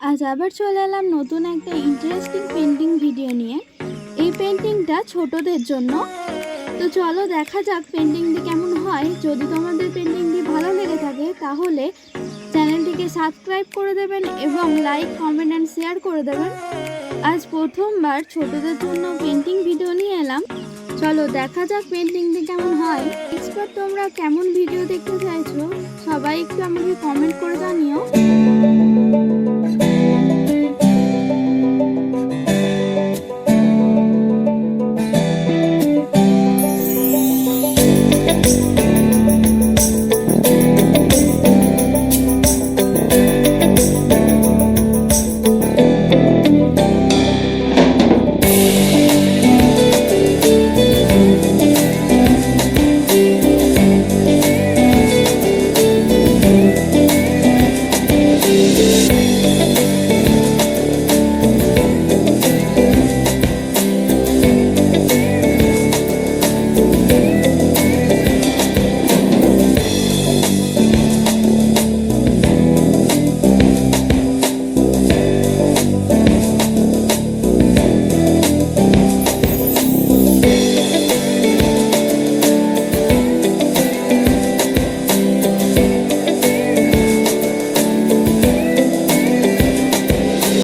আজ আবার চলে এলাম নতুন একটা ইন্টারেস্টিং পেন্টিং ভিডিও নিয়ে। এই পেন্টিংটা ছোটদের জন্য। তো চলো দেখা যাক পেন্টিংটি কেমন হয়। যদি তোমাদের পেন্টিংটি ভালো লেগে থাকে তাহলে চ্যানেলটিকে সাবস্ক্রাইব করে দেবেন এবং লাইক, কমেন্ট অ্যান্ড শেয়ার করে দেবেন। আজ প্রথমবার ছোটদের জন্য পেন্টিং ভিডিও নিয়ে এলাম। চলো দেখা যাক পেন্টিংটি কেমন হয়। এক্সপার্ট তোমরা কেমন ভিডিও দেখতে চাইছো সবাই একটু আমাকে কমেন্ট করে জানিও।